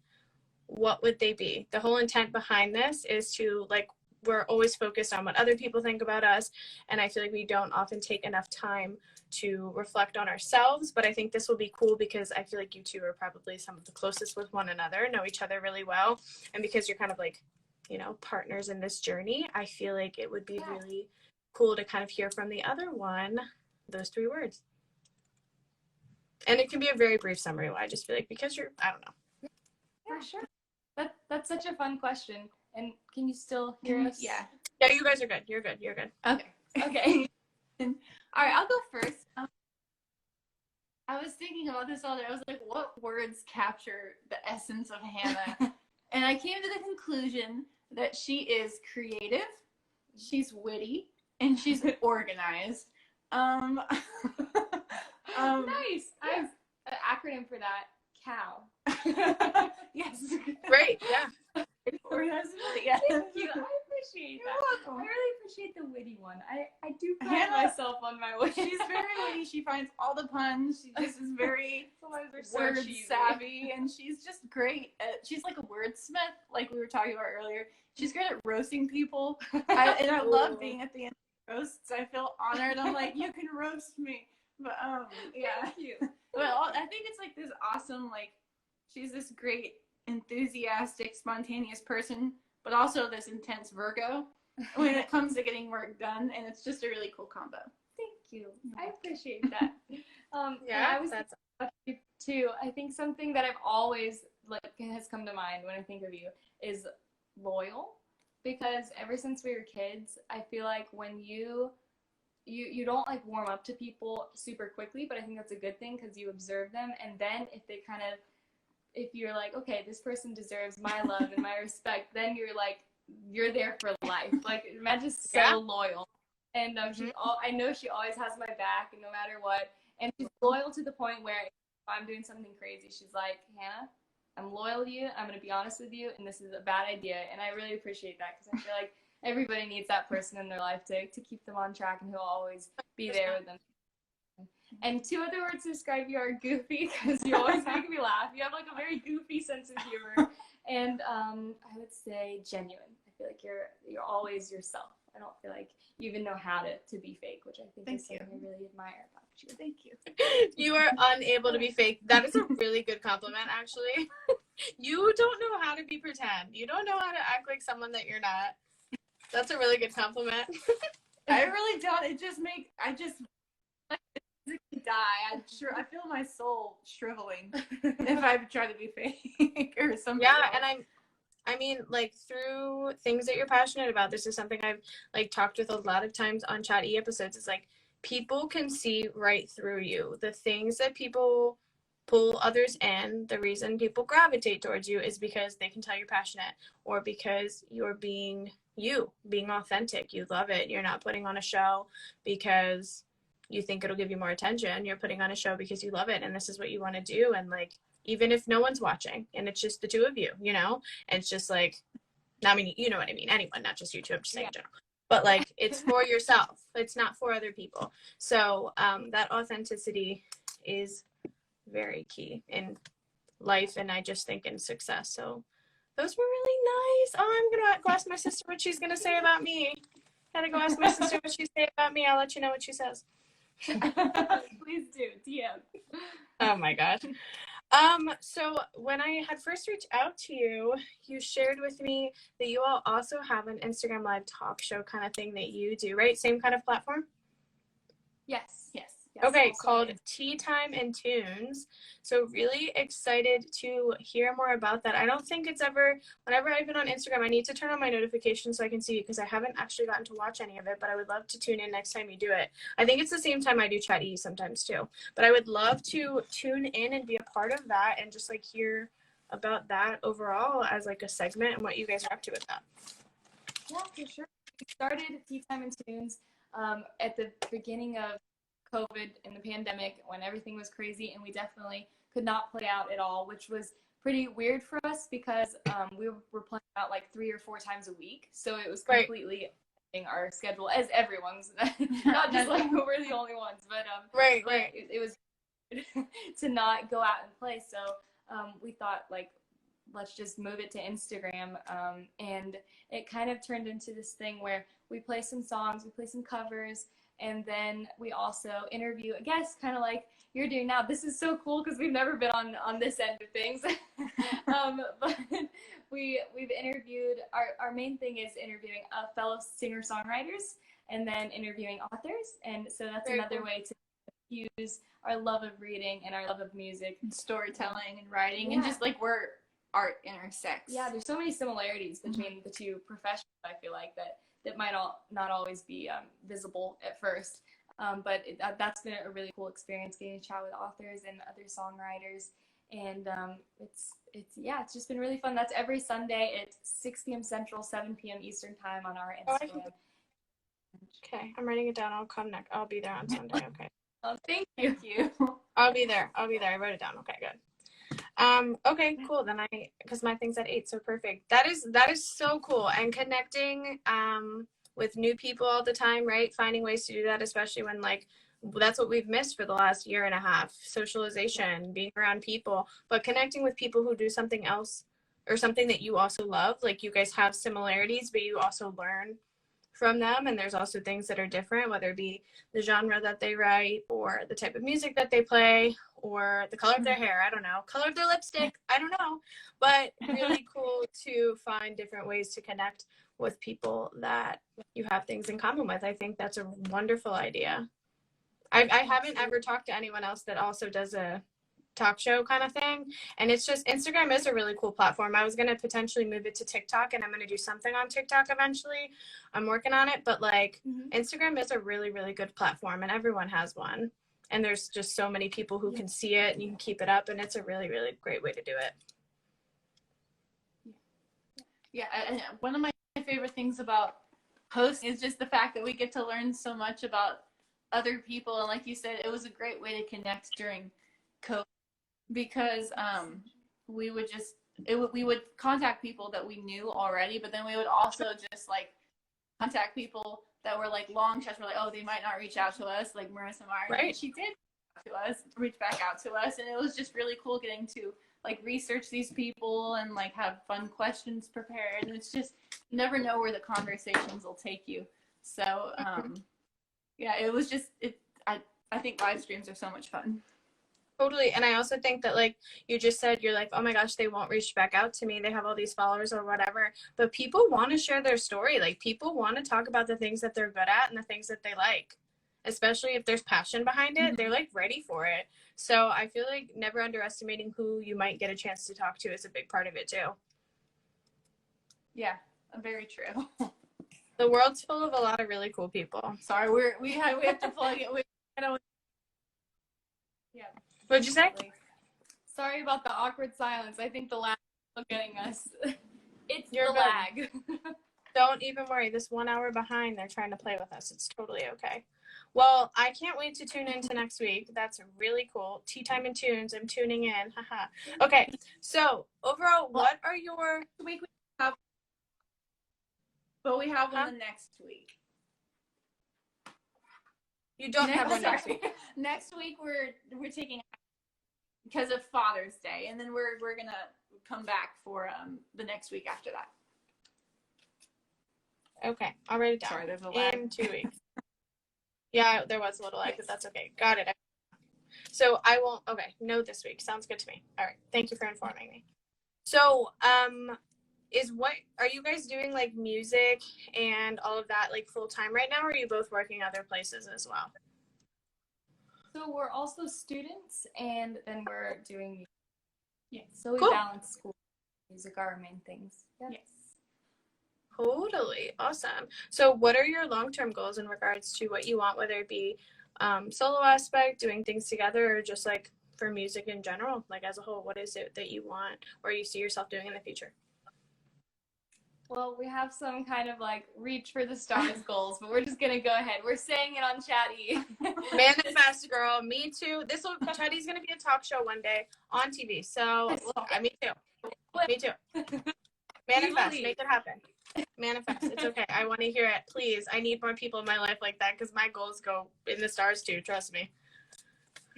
what would they be? The whole intent behind this is to like, we're always focused on what other people think about us, and I feel like we don't often take enough time to reflect on ourselves. But I think this will be cool because I feel like you 2 are probably some of the closest with one another, know each other really well, and because you're kind of like, partners in this journey, I feel like it would be really cool to kind of hear from the other one those 3 words. And it can be a very brief summary. I just feel like because I don't know. For sure. That's such a fun question. And can you still hear us? Yeah. Yeah, you guys are good. You're good. Okay. All right, I'll go first. I was thinking about this all day. I was like, what words capture the essence of Hannah? And I came to the conclusion that she is creative, she's witty, and she's organized. Nice. I have an acronym for that. COW. Yes. Great. Yeah. Yeah. Thank you. I appreciate that. Welcome. I really appreciate the witty one. I do pride Hannah, myself on my wit. She's very witty. She finds all the puns. She just is very Sometimes they're so word cheesy. savvy, and she's just great. She's like a wordsmith, like we were talking about earlier. She's great at roasting people, I love being at the end of roasts. I feel honored. I'm like, you can roast me, but yeah. Thank you. Well, I think it's like this awesome, like she's this great, enthusiastic, spontaneous person, but also this intense Virgo when it comes to getting work done, and it's just a really cool combo. Thank you. I appreciate that. Yeah, I was too. I think something that I've always like has come to mind when I think of you is loyal, because ever since we were kids, I feel like when you don't like warm up to people super quickly, but I think that's a good thing because you observe them, and then if you're like, okay, this person deserves my love and my respect, then you're there for life. Like Madge's so loyal, and I know she always has my back, and no matter what, and she's loyal to the point where if I'm doing something crazy, she's like, Hannah, I'm loyal to you. I'm gonna be honest with you, and this is a bad idea, and I really appreciate that because I feel like everybody needs that person in their life to keep them on track and who'll always be there with them. And two other words to describe you are goofy, because you always make me laugh. You have like a very goofy sense of humor, and I would say genuine. I feel like you're always yourself. I don't feel like you even know how to be fake, which I think is something I really admire about you. Thank you. You are unable to be fake. That is a really good compliment, actually. You don't know how to be pretend. You don't know how to act like someone that you're not. That's a really good compliment. I really don't. I just die. I feel my soul shriveling if I try to be fake or something. Yeah, else. and I mean, like, through things that you're passionate about, this is something I've, like, talked with a lot of times on Chat E episodes. It's like, people can see right through you. The things that people pull others in, the reason people gravitate towards you is because they can tell you're passionate, or because you're being authentic. You love it. You're not putting on a show because you think it'll give you more attention. You're putting on a show because you love it, and this is what you want to do. And, like, even if no one's watching and it's just the two of you, you know, and it's just like, I mean, you know what I mean, anyone, not just you two, I'm just saying in general, but like, it's for yourself, it's not for other people. So that authenticity is very key in life, and I just think in success. So those were really nice. Oh, I'm gonna go ask my sister what she's gonna say about me. Gotta go ask my sister what she say about me. I'll let you know what she says. Please do. DM. Oh my god. So when I had first reached out to you, you shared with me that you all also have an Instagram live talk show kind of thing that you do, right? Same kind of platform? Yes. Okay, called Tea Time and Tunes. So really excited to hear more about that. I don't think it's ever, whenever I've been on Instagram, I need to turn on my notifications so I can see it, because I haven't actually gotten to watch any of it, but I would love to tune in next time you do it. I think it's the same time I do Chat E sometimes too, but I would love to tune in and be a part of that and just like hear about that overall as like a segment and what you guys are up to with that. Yeah, for sure. We started Tea Time and Tunes at the beginning of COVID and the pandemic, when everything was crazy, and we definitely could not play out at all, which was pretty weird for us because we were playing out like 3 or 4 times a week, so it was completely affecting our schedule, as everyone's, not just like we're the only ones, but right. It was to not go out and play, so we thought, like, let's just move it to Instagram, and it kind of turned into this thing where we play some songs, we play some covers, and then we also interview a guest, kind of like you're doing now. This is so cool because we've never been on this end of things. But we've interviewed, our main thing is interviewing fellow singer-songwriters and then interviewing authors. And so that's another way to use our love of reading and our love of music. And storytelling and writing, and just like where art intersects. Yeah, there's so many similarities between the two professions, I feel like, that might not always be visible at first, but that's been a really cool experience, getting to chat with authors and other songwriters, and it's just been really fun. That's every Sunday at 6 p.m. Central, 7 p.m. Eastern time on our Instagram. Okay, I'm writing it down. I'll come next. I'll be there on Sunday. Okay. Thank you. I'll be there. I wrote it down. Okay, good. Okay, cool. Then because my thing's at 8, so perfect. That is so cool. And connecting with new people all the time, right? Finding ways to do that, especially when like that's what we've missed for the last year and a half. Socialization, being around people, but connecting with people who do something else or something that you also love. Like you guys have similarities, but you also learn from them, and there's also things that are different, whether it be the genre that they write or the type of music that they play or the color of their hair, I don't know, color of their lipstick, I don't know, but really cool to find different ways to connect with people that you have things in common with. I think that's a wonderful idea. I haven't ever talked to anyone else that also does a talk show kind of thing, and it's just Instagram is a really cool platform. I was going to potentially move it to TikTok, and I'm going to do something on TikTok eventually. I'm working on it, but like Instagram is a really, really good platform, and everyone has one, and there's just so many people who can see it and you can keep it up, and it's a really, really great way to do it. Yeah, and one of my favorite things about hosting is just the fact that we get to learn so much about other people, and like you said, it was a great way to connect during COVID, because we would contact people that we knew already, but then we would also just like contact people that were like long shots. We're like, oh, they might not reach out to us, like Marissa Meyer. Right. And she did reach back out to us, and it was just really cool getting to like research these people and like have fun questions prepared. And it's just, you never know where the conversations will take you. So yeah, it was just I think live streams are so much fun. Totally. And I also think that, like you just said, you're like, oh my gosh, they won't reach back out to me. They have all these followers or whatever. But people want to share their story. Like people want to talk about the things that they're good at and the things that they like, especially if there's passion behind it. They're like ready for it. So I feel like never underestimating who you might get a chance to talk to is a big part of it too. Yeah, very true. The world's full of a lot of really cool people. Sorry, we have to plug it. Yeah. What'd you say? Sorry about the awkward silence. I think the lag is getting us. It's You're the good. lag. Don't even worry. This 1 hour behind, they're trying to play with us. It's totally okay. Well, I can't wait to tune into next week. That's really cool. Tea Time and Tunes. I'm tuning in. Haha. Okay. So overall, what are your week we have? But we have one the next week. You don't have one next week. Next week we're taking because of Father's Day, and then we're gonna come back for the next week after that. Okay, I'll write it down. Sorry, there's a lag. In 2 weeks. Yeah, there was a little lag, but that's okay. Got it. So I won't. Okay, no, this week sounds good to me. All right, thank you for informing me. So, are you guys doing like music and all of that like full time right now, or are you both working other places as well? So we're also students, and then we're doing music. Yeah, so we Cool. balance school and music are our main things. Yep. Yes. Totally. Awesome. So what are your long-term goals in regards to what you want, whether it be solo aspect, doing things together, or just like for music in general, like as a whole? What is it that you want or you see yourself doing in the future? Well, we have some kind of like reach for the stars goals, but we're just going to go ahead. We're saying it on Chat E. Manifest, girl. Me too. Chatty's going to be a talk show one day on TV. So, me too. Me too. Manifest. Make it happen. Manifest. It's okay. I want to hear it. Please. I need more people in my life like that because my goals go in the stars too. Trust me.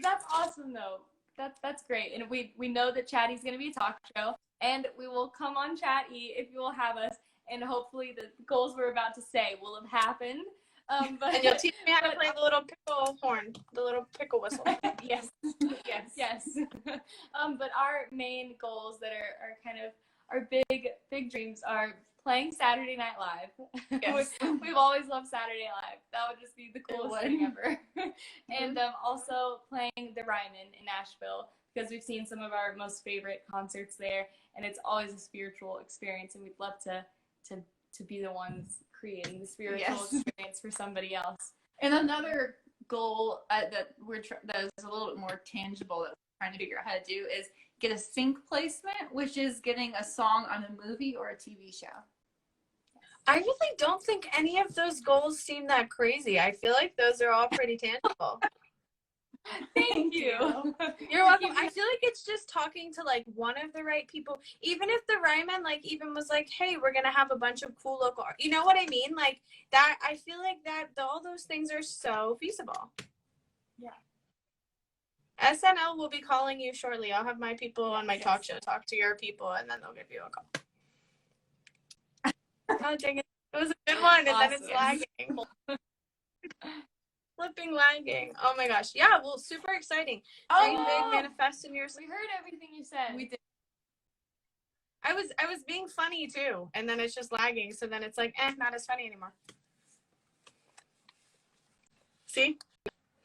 That's awesome, though. That's great. And we know that Chatty's going to be a talk show. And we will come on Chat E if you will have us, and hopefully the goals we're about to say will have happened. But, and you'll teach me how to play the little pickle horn, the little pickle whistle. Yes. But our main goals that are kind of our big dreams are playing Saturday Night Live. Yes. We've always loved Saturday Night Live. That would just be the coolest thing ever. And also playing the Ryman in Nashville, because we've seen some of our most favorite concerts there, and it's always a spiritual experience, and we'd love to be the ones creating the spiritual experience for somebody else. And another goal that is a little bit more tangible that we're trying to figure out how to do is get a sync placement, which is getting a song on a movie or a TV show. I really don't think any of those goals seem that crazy. I feel like those are all pretty tangible. Thank you. You're welcome. I feel like it's just talking to like one of the right people. Even if the Ryman like even was like, hey, we're gonna have a bunch of cool local art. You know what I mean? Like that. I feel like that all those things are so feasible. Yeah. SNL will be calling you shortly. I'll have my people on my talk show talk to your people, and then they'll give you a call. Oh, dang it. It was a good one, and then it's lagging. Flipping lagging. Oh my gosh. Yeah, well, super exciting. Dream big, manifest in your... We heard everything you said. We did. I was being funny too, and then it's just lagging, so then it's like, not as funny anymore. See?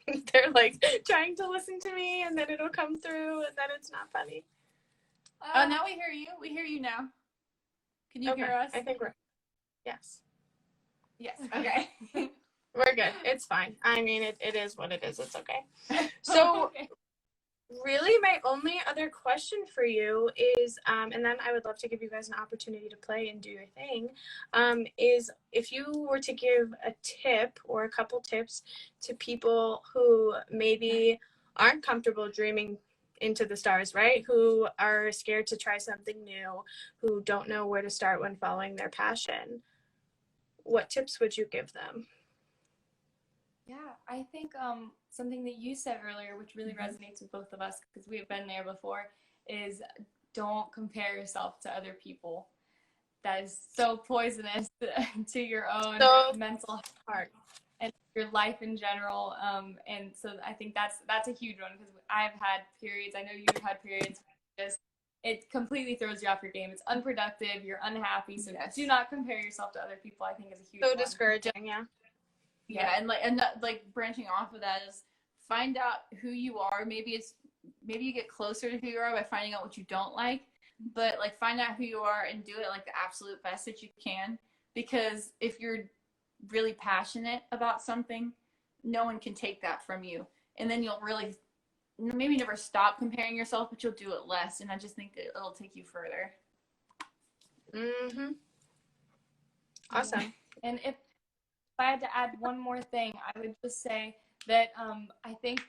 They're like trying to listen to me, and then it'll come through, and then it's not funny. Oh, now we hear you. We hear you now. Can you hear us? I think we're... Yes. Yes. Okay. We're good. It's fine. I mean, it is what it is. It's okay. So... Really, my only other question for you is, and then I would love to give you guys an opportunity to play and do your thing, is if you were to give a tip or a couple tips to people who maybe aren't comfortable dreaming into the stars, right? Who are scared to try something new, who don't know where to start when following their passion, what tips would you give them? Yeah, I think something that you said earlier, which really resonates with both of us because we have been there before, is don't compare yourself to other people. That is so poisonous to your own mental health and your life in general. And so I think that's a huge one because I've had periods. I know you've had periods where it completely throws you off your game. It's unproductive. You're unhappy. So do not compare yourself to other people. I think is a huge one. So discouraging, yeah. Yeah, and like branching off of that is find out who you are. Maybe you get closer to who you are by finding out what you don't like, but like find out who you are and do it like the absolute best that you can. Because if you're really passionate about something, no one can take that from you, and then you'll really maybe never stop comparing yourself, but you'll do it less. And I just think that it'll take you further. Awesome. Yeah. And if I had to add one more thing, I would just say that I think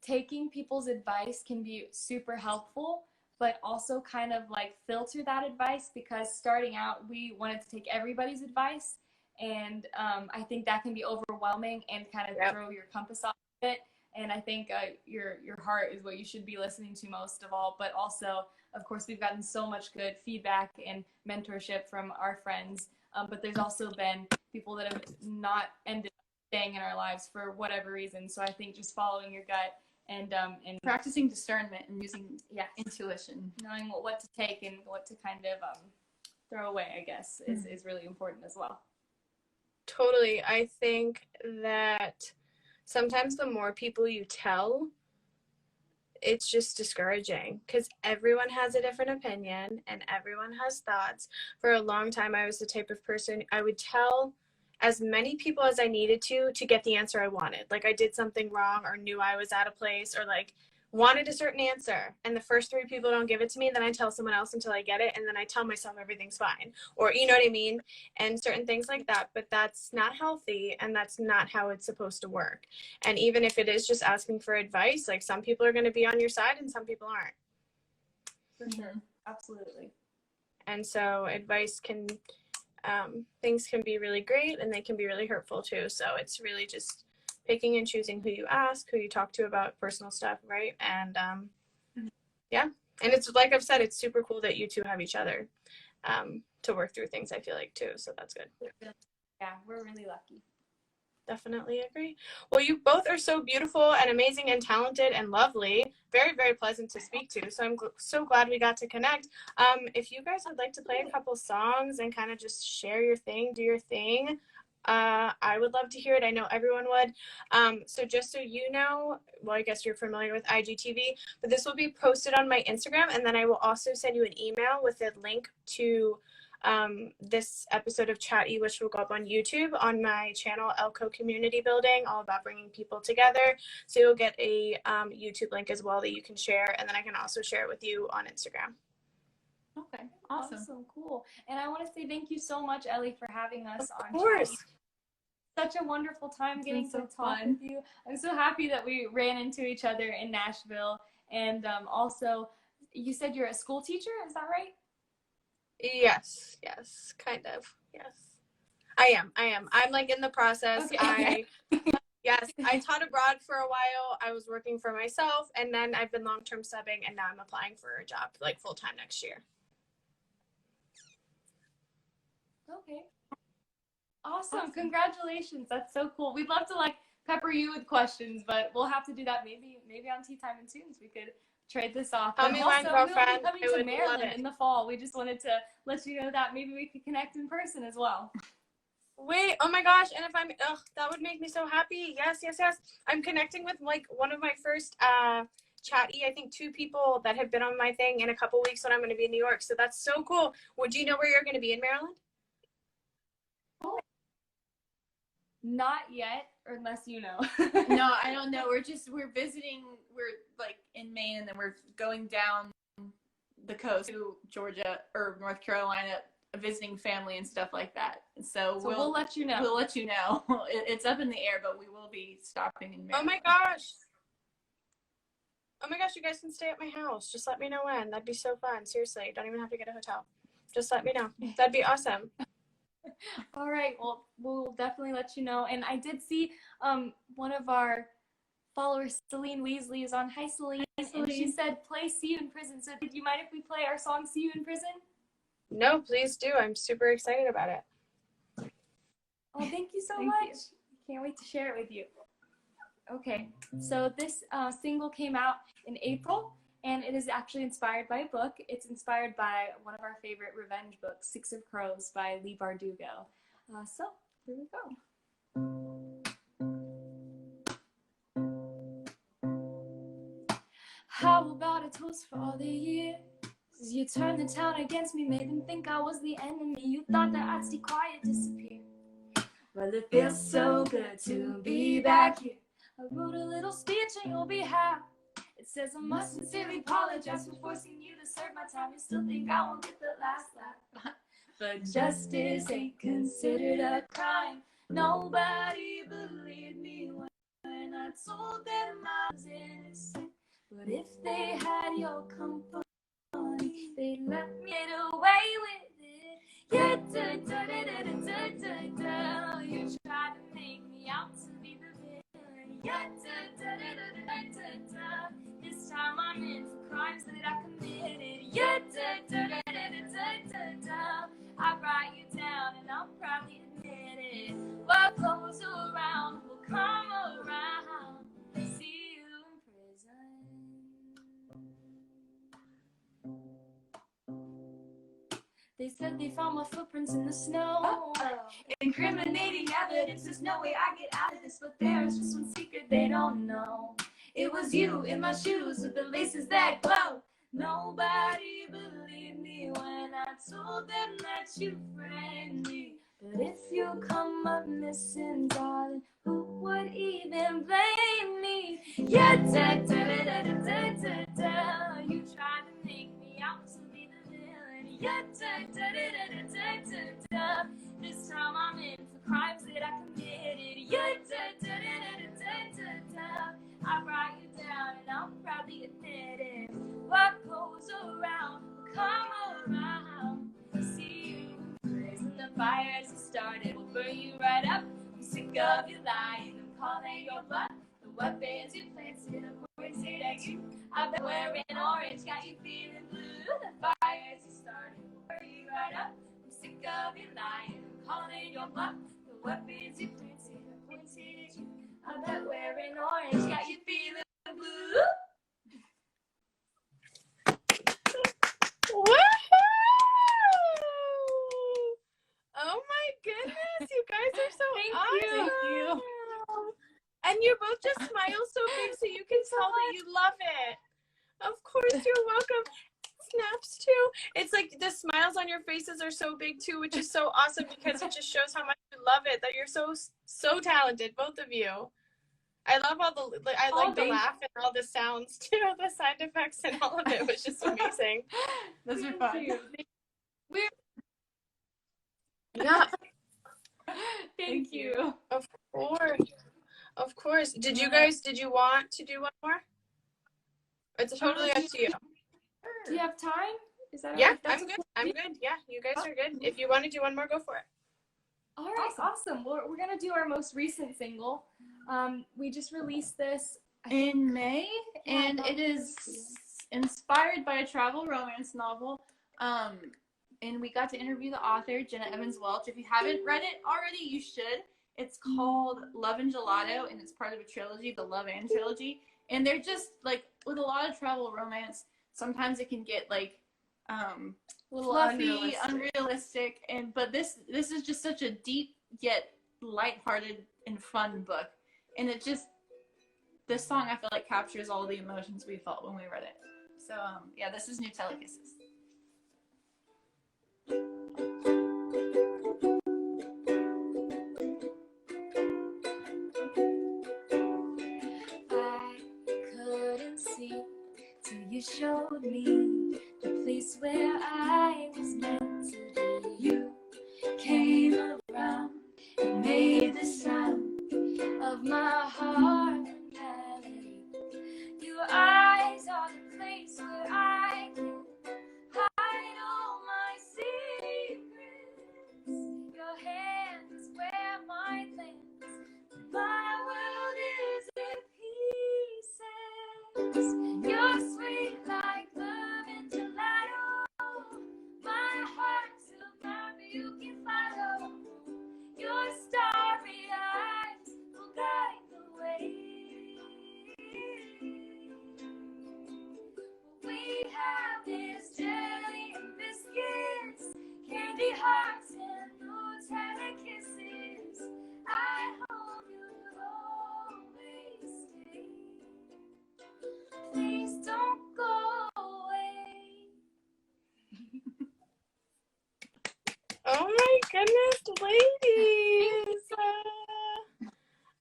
taking people's advice can be super helpful, but also kind of like filter that advice because starting out, we wanted to take everybody's advice. And I think that can be overwhelming and kind of throw your compass off a bit. And I think your heart is what you should be listening to most of all. But also, of course, we've gotten so much good feedback and mentorship from our friends. But there's also been people that have not ended up staying in our lives for whatever reason. So I think just following your gut and practicing discernment and using intuition, knowing what to take and what to kind of throw away, I guess, is really important as well. Totally. I think that sometimes the more people you tell, it's just discouraging because everyone has a different opinion and everyone has thoughts. For a long time, I was the type of person I would tell as many people as I needed to get the answer I wanted. Like I did something wrong or knew I was out of place or like wanted a certain answer. And the first 3 people don't give it to me. Then I tell someone else until I get it. And then I tell myself everything's fine. Or you know what I mean? And certain things like that. But that's not healthy. And that's not how it's supposed to work. And even if it is just asking for advice, like some people are going to be on your side and some people aren't. For sure. Absolutely. And so advice can... things can be really great and they can be really hurtful too. So it's really just picking and choosing who you ask, who you talk to about personal stuff, right? And yeah, and it's like I've said, it's super cool that you two have each other to work through things, I feel like too. So that's good. Yeah, we're really lucky. Definitely agree. Well, you both are so beautiful and amazing and talented and lovely. Very, very pleasant to speak to. So I'm so glad we got to connect. If you guys would like to play a couple songs and kind of just share your thing, do your thing, I would love to hear it. I know everyone would. So just so you know, well, I guess you're familiar with IGTV, but this will be posted on my Instagram. And then I will also send you an email with a link to this episode of Chat E, which will go up on YouTube on my channel, Elko Community Building, all about bringing people together. So you'll get a YouTube link as well that you can share. And then I can also share it with you on Instagram. Okay, awesome. Cool. And I want to say thank you so much, Ellie, for having us on. Of course. such a wonderful time getting to talk fun with you. I'm so happy that we ran into each other in Nashville. And also, you said you're a school teacher, is that right? Yes, kind of. Yes. I am. I'm like in the process. Okay. Yes, I taught abroad for a while. I was working for myself, and then I've been long-term subbing, and now I'm applying for a job like full-time next year. Okay. Awesome. Congratulations. That's so cool. We'd love to like pepper you with questions, but we'll have to do that maybe on Tea Time and Tunes. We could trade this off. Tell me when, girlfriend. We'll be coming to Maryland in the fall. We just wanted to let you know that maybe we could connect in person as well. Wait, oh my gosh, and if that would make me so happy. Yes. I'm connecting with like one of my first chatty, I think 2 people that have been on my thing in a couple weeks when I'm going to be in New York. So that's so cool. Would you know where you're going to be in Maryland? Not yet, or unless you know. No, I don't know. We're visiting. We're like in Maine, and then we're going down the coast to Georgia or North Carolina, visiting family and stuff like that. So we'll let you know. We'll let you know. It's up in the air, but we will be stopping in Maryland. Oh my gosh, you guys can stay at my house. Just let me know when. That'd be so fun. Seriously, you don't even have to get a hotel. Just let me know. That'd be awesome. All right. Well, we'll definitely let you know. And I did see one of our followers, Celine Weasley, is on. Hi, Celine. And she said, play See You in Prison. So do you mind if we play our song See You in Prison? No, please do. I'm super excited about it. Oh, thank you so much. Can't wait to share it with you. Okay. So this single came out in April. And it is actually inspired by a book. It's inspired by one of our favorite revenge books, Six of Crows by Leigh Bardugo. So here we go. How about a toast for all the years you turned the town against me, made them think I was the enemy. You thought that I'd stay quiet, disappear. Well, it feels so good to be back here. I wrote a little speech on your behalf. It says I must sincerely apologize for forcing you to serve my time. You still think I won't get the last laugh. But justice ain't considered a crime. Nobody believed me when I told them I was innocent. But if they had your company, they'd let me get away with it. Yeah, you tried to make me out to be the villain. Yeah, this time I'm in for crimes that I committed. Yeah, I write you down and I'll probably admit it. What goes around will come around. See you in prison. They said they found my footprints in the snow. Incriminating evidence, there's no way I get out of this. But there's just one secret they don't know. It was you in my shoes with the laces that glow. Nobody believed me when I told them that you framed me. But if you come up missing, darling, who would even blame me? Yeah, you tried to make me out to be the villain. Yeah, this time I'm in for crimes that I committed. Yeah, I write you down and I'll probably admit it. What goes around will come around. See you in prison. The fires you started will burn you right up. I'm sick of you lying. I'm calling your bluff. The weapons you planted are pointed at you. I've been wearing orange, got you feeling blue. The fires you started will burn you right up. I'm sick of you lying. I'm calling your bluff. The weapons you planted are pointed at you. I bet wearing orange got you feeling blue. Woohoo! Oh my goodness, you guys are so awesome. Thank you. And you both just smile so big so you can tell that you love it. Of course, you're welcome. Snaps too. It's like the smiles on your faces are so big too, which is so awesome because it just shows how much you love it, that you're so talented, both of you. I love all the the laugh and all the sounds too, the sound effects and all of it was just amazing. Those are fun. Yeah. Thank you. Of course. Of course. Did you want to do one more? It's totally up to you. Do you have time? Is that Yeah, right? I'm good. I'm good. Yeah, you guys are good. If you want to do one more, go for it. All right, awesome. We're going to do our most recent single. We just released this in May, and it is inspired by a travel romance novel. And we got to interview the author, Jenna Evans Welch. If you haven't read it already, you should. It's called Love and Gelato, and it's part of a trilogy, the Love and Trilogy. And they're just, like, with a lot of travel romance, sometimes it can get, like, fluffy, unrealistic. But this is just such a deep yet lighthearted and fun book. And this song, I feel like, captures all the emotions we felt when we read it. So, yeah, this is Nutella Kisses. I couldn't see till you showed me the place where I was meant to be. You came around and made the sound of my heart melody. Your eyes are the place where I can hide all my secrets. Your hand is where mine lands. My world is in pieces. You're sweet like love and gelato. My heart's a map you can follow. Your starry eyes will guide the way. We have this jelly and biscuits, candy hearts and Nutella kisses. I hope you'll always stay. Please don't go away. Oh my goodness, ladies!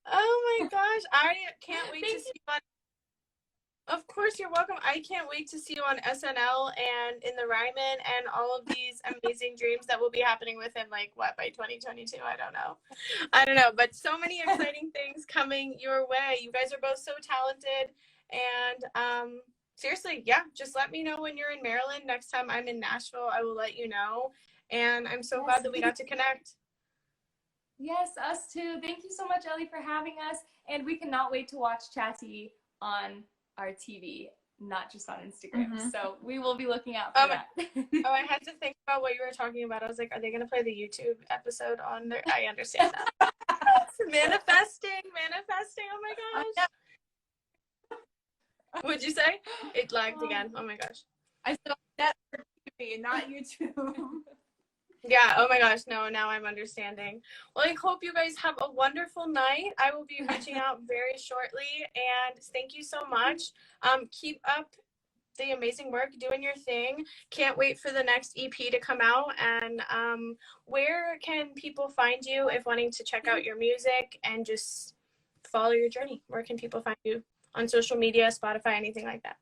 Oh my gosh, I can't wait to see you on. Of course, you're welcome. I can't wait to see you on SNL and in the Ryman and all of these amazing dreams that will be happening within, like, what, by 2022? I don't know, but so many exciting things coming your way. You guys are both so talented, and seriously, yeah, just let me know when you're in Maryland. Next time I'm in Nashville, I will let you know, and I'm so glad that we got to connect. Yes, us too. Thank you so much, Ellie, for having us, and we cannot wait to watch Chatty on our TV, not just on Instagram. Mm-hmm. So we will be looking out for that. I had to think about what you were talking about. I was like, are they going to play the YouTube episode on there? I understand that. Manifesting. Oh my gosh. What'd you say? It lagged again. Oh my gosh. I said that for TV, not YouTube. Yeah, oh my gosh, no, now I'm understanding. Well, I hope you guys have a wonderful night. I will be reaching out very shortly, and thank you so much. Keep up the amazing work, doing your thing. Can't wait for the next EP to come out, and where can people find you if wanting to check out your music and just follow your journey? Where can people find you on social media, Spotify, anything like that?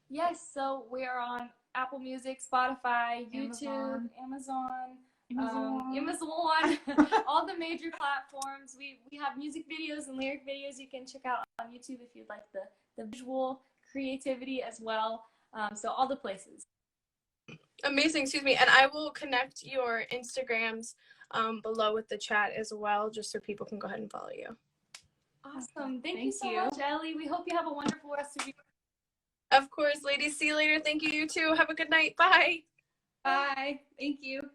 Yes, so we are on Apple Music, Spotify, YouTube, Amazon, all the major platforms. We have music videos and lyric videos you can check out on YouTube if you'd like the visual creativity as well. So all the places. Amazing, excuse me. And I will connect your Instagrams below with the chat as well, just so people can go ahead and follow you. Awesome. Thank you so much, Ellie. We hope you have a wonderful rest of your Of course, ladies. See you later. Thank you, you too. Have a good night. Bye. Bye. Thank you.